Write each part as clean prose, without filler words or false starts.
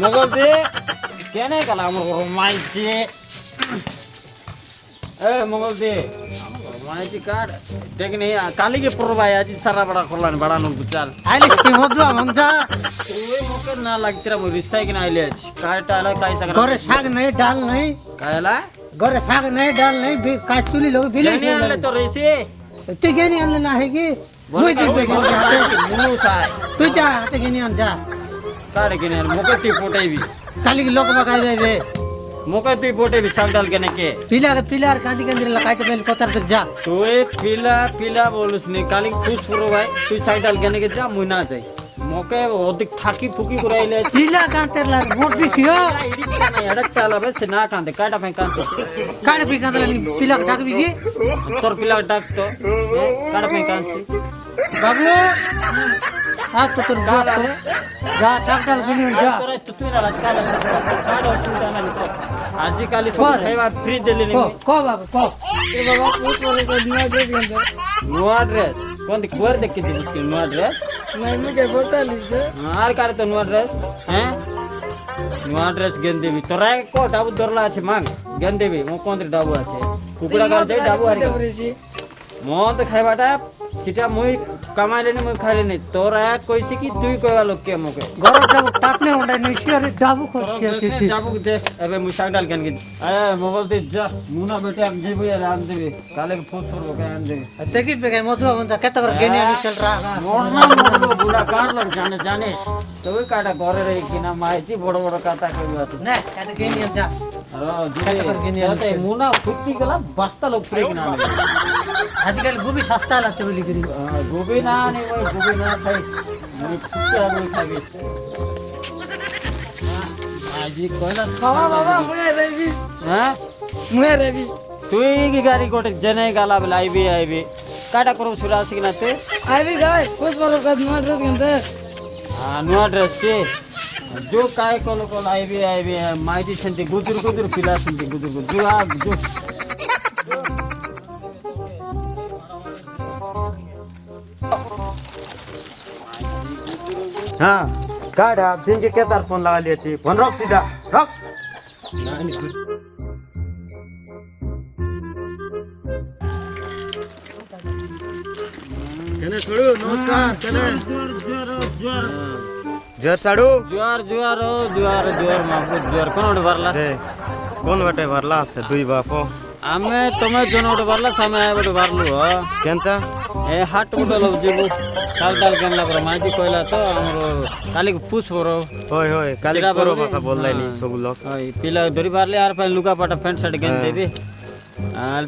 মোগল দে কেনে গেল আমার মাইছি মোগল দে মাইছি কার দেখনি কালি के पुरवाई आज सारा बड़ा करलान बड़ा नु बुचाल आइले की मधु हमजा ओए मोके ना लागतिरा मो रिसाई के ना आइले काटा आला काई सगरा घरे साग नहीं डाल नहीं कायला घरे साग नहीं डाल नहीं काचुली लोग बिले नहीं आले तो रेसे ते गेनी आले ना है की बोले कि मुनु साय तू जा ते गेनी आन जा काड़े के ने मोके ती पोटाई भी काली के लोग बगाई रे मोके ती पोटे भी साग डाल के ने के पिलार कांदी कंदी लगाई के पहले कोतर तक जा तो ए पिला बोलुस ने काली खुश पुरो भाई तू साग डाल के ने के जा मुना जाई मोके ओदिक थाकी फुकी कराइले पिला कांतेर ला मोट दिखियो इडी काना एडक ताला बे से ना कांदे काटा फें कांसे काड़े पी कांदे पिला डाक भी की तोर पिला डाक तो काटा फें कांसे बाबू आ तो तोर बाप जा चाकटाल गुनी जा तोरा तू ना राजकाल काडो सुनता ना तो आजी काली सब खाइबा फ्री देले ने को बाबू को ए बाबा पूछ वाले को नया ड्रेस गंदा नुआ ड्रेस कोन दी खबर देख के दी उसके नुआ ड्रेस नहीं मैं क्या बोलता लीजे आर कार तो नुआ ड्रेस हैं नुआ ड्रेस गेंदे भी तोरा को डाबू दरला আছে मांग गेंदे भी मो कोन डाबू আছে कुकुड़ा गाल दे डाबू आरी मो तो खाइबाटा सीटा मुई कमाइले ने मुई खाइले ने तोरा कइसी कि तुई कहवा लोग के मोके घर डाबू टाकने होंडा नहीं शियर डाबू खोची डाबू दे एबे मुई साग डाल के ए मोबाइल दे जा मुना बेटे हम जेबू यार आन देबे काले के फोन फोन के आन देबे देखि पे मधु बंदा केत कर गेनी आनी चल रहा मोरना बुला काट लग जाने तो वे काटा घरे रही कि ना माइची बड़ बड़ काटा के बात ना केत गेनी जा मुना फुट्टी गला बस्ता लोग प्रेग ना आजकल गोभी सस्ता लाते बोली करी गोभी ना नहीं वो गोभी ना खाई मैं फुट्टी आ नहीं खाई आज ही कोयला बाबा मुझे रेवी हां मुझे रेवी तू की गाड़ी कोटे जने गाला आई भी काटा करो सुरासी ना ते आई भी गाय कुछ वालों का नया ड्रेस गंदा हां नुआ ड्रेस के जो काय कोलो कोल आई भी माइटी सेंती गुदुर पिला सेंती गुदुर जो आ जो हाँ काढ़ा दिन के क्या तार फोन लगा लिए थी फोन रख सीधा रख केने छोड़ू नमस्कार केने जोर साडू जोर मापू जोर कोन भरलास कोन बटे भरलास दुई बापो आमे तमे जोन भरला समय आए बटे भरलु हो केनता ए हाट बटल जेबू साल डाल केनला पर माइती कहला तो हमरो काली पुष बरो होय काली करो बाता बोललाइनी सब लोग होय पिला धरी भरले यार पे लुगा पाटा पैंट शर्ट गेन देबी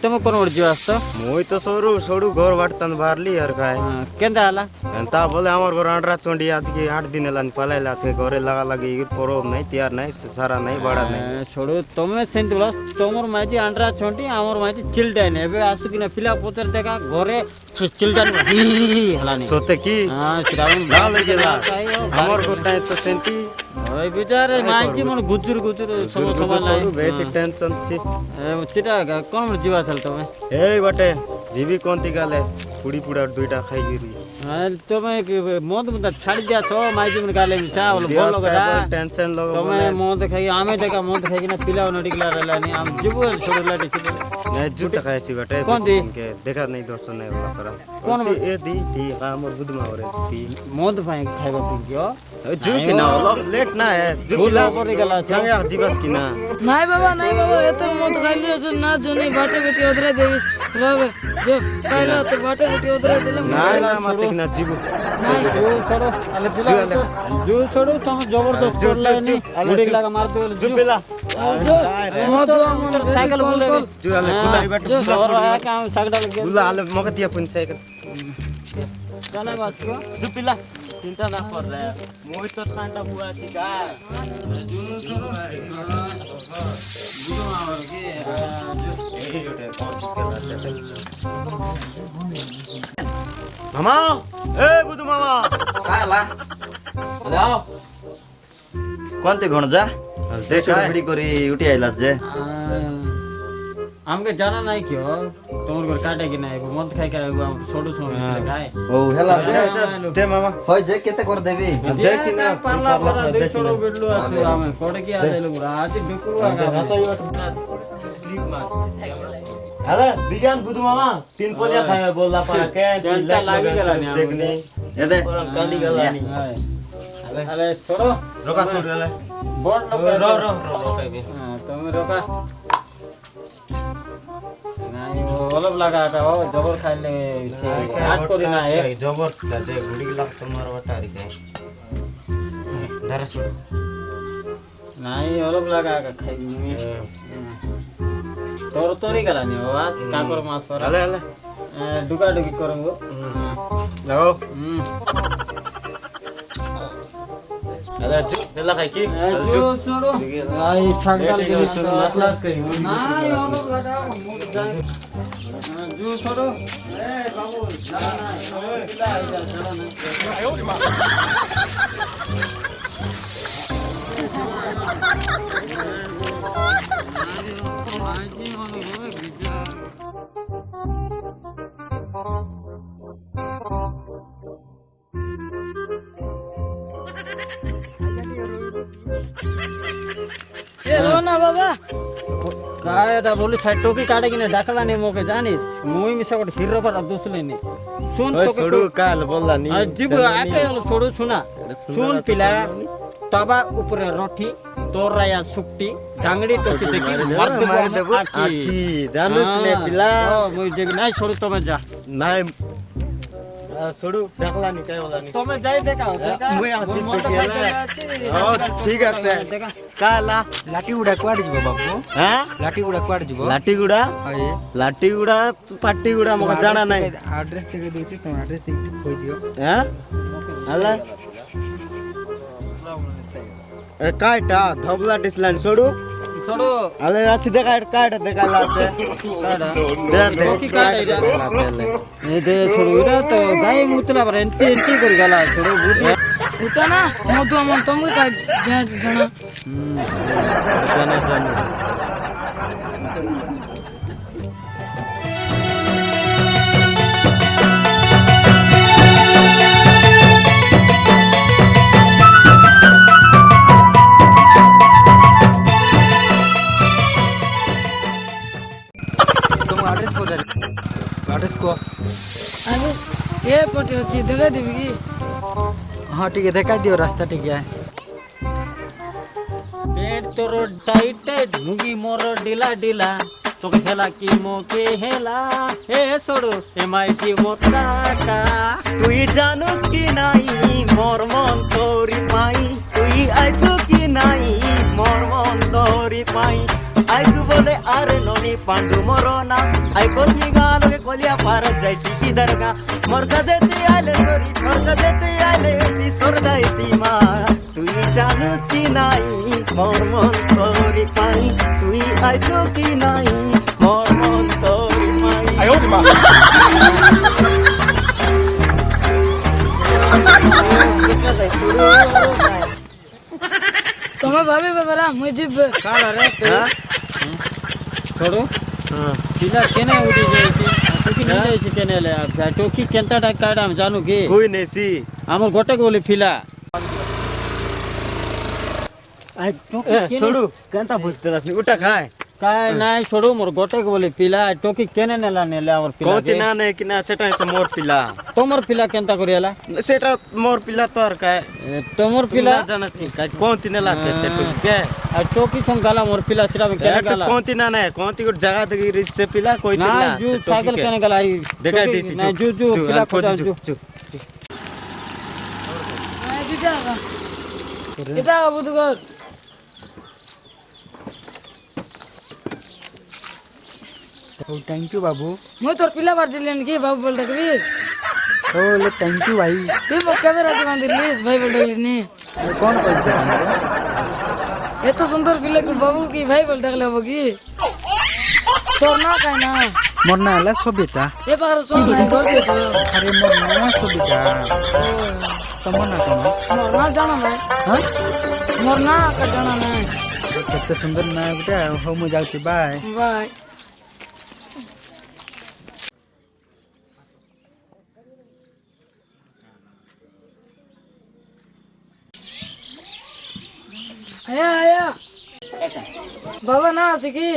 तुम कोन वड जो आस्तो मोई तो सोडू घर बाटतन भरली यार काय केंदा हला एंता बोले हमर घर अंडरा चोंडी आज के 8 दिन लान पलाइला आज घरे लगा लगी परो नहीं तैयार नहीं सारा नहीं बड़ा नहीं छोड़ो तमे सेंत बोला तोमर माजी अंडरा चोंडी हमर माजी चिल्ड्रन एबे आसु किना पिला पोतर देखा घरे चिल्ड्रन हलानी सोते की हां श्रावण ना लगेला हमर को टाइम तो सेंती ओय बेचारे माजी मन गुजुर सब नहीं बेसिक टेंशन छी चिटा कोन जीवा चल तमे ए बटे जीवी कोनती गाले पुड़ी पुड़ा दुईटा खाई गिरी तमे मत मत छाड़ दिया छो माजी मन गाले मिसा बोल गडा टेंशन लोग तमे मत खाई आमे देखा मत खाई किना पिला नडिकला रहलानी हम जीबो छोड़ला दिछि नहीं जूता खाए सी बेटे कौन दी देखा नहीं दोस्तों नहीं वाला करा कौन ए दी काम और बुदमा और दी मद भाई खाइबा पियो जू कि ना होला लेट ना है बुला परे गला संगे जीवस कि ना नहीं बाबा ये तो मत खाली हो ना जो नहीं बाटे बेटी उधरे देविस रवे जो पहला तो बाटे बेटी उधरे देले ना मत ना जीवो जो छोड़ो अले पिला जो छोड़ो तुम जबरदस्त करला नहीं बुड़ी लगा मार दो जो पिला जो मत साइकिल बोल जो अले बुलाई बैठ जो और आया काम साइकिल लगे बुला अले मगतिया पुन साइकिल चला बस को जो पिला चिंता ना कर रहा है मोई तो सांटा हुआ थी का मामा ए बुदु मामा काला जाओ कोणते भणजा देश भिडी करी उठी आइला जे हमके जाना नहीं क्यों ତମର ଘର କାଟେ କି ନାହିଁ ମଦ ଖାଇ ଖାଇ ସଡୁ ଶୁଣୁଥିଲେ ଖାଏ ଓ ହେଲା ଦେ ମାମା ହଇ ଯେ କେତେ କରି ଦେବି ପାରଲା ପାରା ଦୁଇ ଛଡ ବିଡଲୁ ଆଛୁ ଆମେ କୋଡେ କି ଆଦେଲୁ ଗୁରା ଆଜି ଡୁକୁଳୁ ଆକା अरे बिजान बुधु मामा 3 पोलिया खाए बोलला पारा के जनता लागी गलानी देखने ଏ ଦେ काली गलानी अरे छोड़ो रोका छोड़ ले बोर्ड लोग रो रो रोका भी तुम रोका नहीं वो अलग लगा था वो जबर खाई ले से हाथ कोरी ना है जबर दे गुडी लाग तुम्हारा वटारी के दरस नहीं अलग लगा का खाई तोर तोरी गलानी हो आज काकर मास पर अले अले डुका डुकी करूंगो लगाओ अरे जो देला खाई की जो छोड़ो आई छागल के क्लास करी नहीं अलग लगा मुझ जाए जो छोड़ो ए बाबू जाना पिला जा चलो ना ए रोना बाबा काय दा बोली साइड टोकी काटे किने डाकला ने मोके जानिस मुई मिसा कोट हिरो पर दोसले नि सुन ओए तो छोड़ू काल बोलला नी जीव आके हलो छोड़ो सुना सुन पिला तबा ऊपर रोटी तोराया सुक्ति डांगड़ी टोकी देखी मर्द मार देबो आकी जानस ने पिला मुई जेबी नाही छोड़ो तमे जा नाय छोड़ू डाकला नी काय बोलला नी तमे जाई देखाओ मुई आछि देखिला ओ ठीक আছে देखा काला लाठी गुड़ा कुआडे जीव बाबू हां लाठी गुड़ा कुआडे जीव लाटीगुड़ा हाय लाटीगुड़ा पाटीगुड़ा मका जाना नाही एड्रेस देके दोची तुम एड्रेस देके खोई दियो हां हला अरे काटा धबला डिसलाइन छोड़ू छोड़ो अरे अच्छी देखा काट देखा लाते दे टोकी काटे जा ए दे छोड़ो इरा तो गाय मुतला पर एंटी एंटी कर गला छोड़ो बुद्धि उठा ना मधु अमन तुमके का जान जाना जाने जाने तुम एड्रेस को दे एड्रेस को अरे ए पटे अछि देखा देबी की हां ठीक है दिखा दियो रास्ता ठीक है पेट तोर टाइट टाइट मुगी मोर डिला डिला তোকে হেলা কি মোকে হেলা হে সড়ো এ মাইকি মোটা কা তুই জানোস কি নাই মোর মন তোরি পাই তুই আইছো কি নাই মোর মন তোরি পাই আইছো বলে আরে ননি পান্ডু মরনা আই কোসমি গালকে কলিয়া পার যাইছি কি দরগা মোর কাজে তুই আইলে সরি মোর কাজে তুই আইলে সি সরদাই সীমা তুই জানোস কি নাই মোর মন তোরি পাই তুই আইছো কি নাই মোর মন তোরি পাই আয়ো মা তুমি ভাবি বাবারা মুই জিব কালা রে छोड़ो पिला केने उड़ी जाईची टोकी नहीं जाईची केने ले टोकी केंता टाइप काट हम जानू की कोई नहीं सी हमर गोटे बोले फिला आई टोकी केने छोड़ू केंता बुझते रसनी उठा खाए काय नाही छोड़ो मोर गोटे बोले फिला टोकी केने नेला नेले हमर फिला कोती ना नहीं कि ना सेटा से मोर पिला तोमर फिला केंता करियाला सेटा मोर पिला तोर का तोमर फिला जानस की का कोती ने लाते सेटू के आ टोकी संग गाला मोर फिला सिरा में केने गाला कोती ना नहीं कोती को जगह दगी रिस से पिला कोई ना पिला जू साइकिल केने गाला आई देखा देसी ना जू जू फिला को जू আই দিটা এটা বুঝ কর ओ थैंक यू बाबू মুই তোর পিলা বার দিলেন কি বাবু বল ডাকবি ओ ले थैंक यू भाई তুই ক্যামেরা কে বাঁধিলিস ভাই বল ডাকলিস নি कौन कर दे तुमको এত সুন্দর পিলা কো বাবু কি ভাই বল ডাকলে হবো কি তোর না কাই না मरना हला सबिता এ পার শোন নাই ঘর যেছ अरे मरना सबिता तमना तम মোর না জানা নাই हां মোর না কা জানা নাই केते सुंदर ना गुटा हो मु जाउची बाय ভাই আয়া আয়া বাবা না আছে কি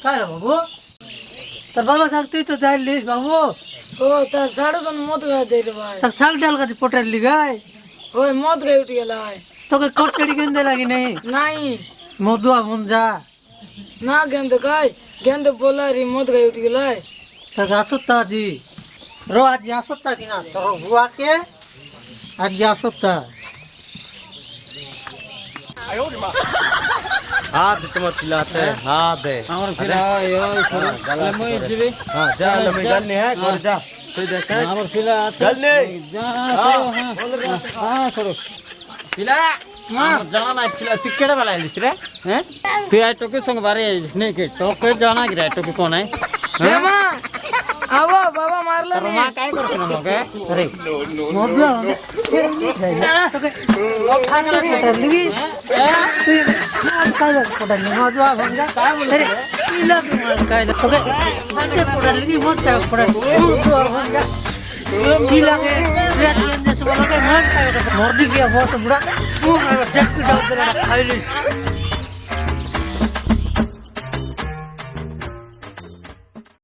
काय रे बाबू तर बाबा सांगतोय तो जायलीस बाबू ও তার 6:30 মদ খাই যাইলে ভাই तर साग डाल का पोटाली गाय ওই মদ খাই উঠে গেল ভাই तो काय कोटकडी गेंदे लागी नाही নাই मधुआ मुंजा না গেন্দে খাই গেন্দে বলা রে মদ খাই উঠে গেল तर असुत्ता जी रो आज असुत्ता की ना तो हुआ के आज असुत्ता হাত তোমার পিলাতে হাত দে আমার ফিরা ওই সরু তাহলে মই যাবি হ্যাঁ যা আমি জানি হ্যাঁ করে যা তুই দেখ আমার ফিরা আছে জলদি যা সরু হ্যাঁ সরু ফিলা আমার জানা নাই ফিলা তুই কেডা বেলা আইলিস রে হ্যাঁ তুই আই টকে সঙ্গে বারে আইলিস নাই কে টকে জানা কি রে টকে কোন আই হে মা আবা বাবা মারলে তোর মা কাই করছ না মকে अरे मधुआ पोटाली तू काय पोटाली मधुआ मुंजा अरे इला काय तो काय सांगे पोटाली मत काय पोटाली मधुआ मुंजा इला के रेत गेंदे से बोला के मत काय मोरदी किया बहुत बुरा जट के डाल दे खाइली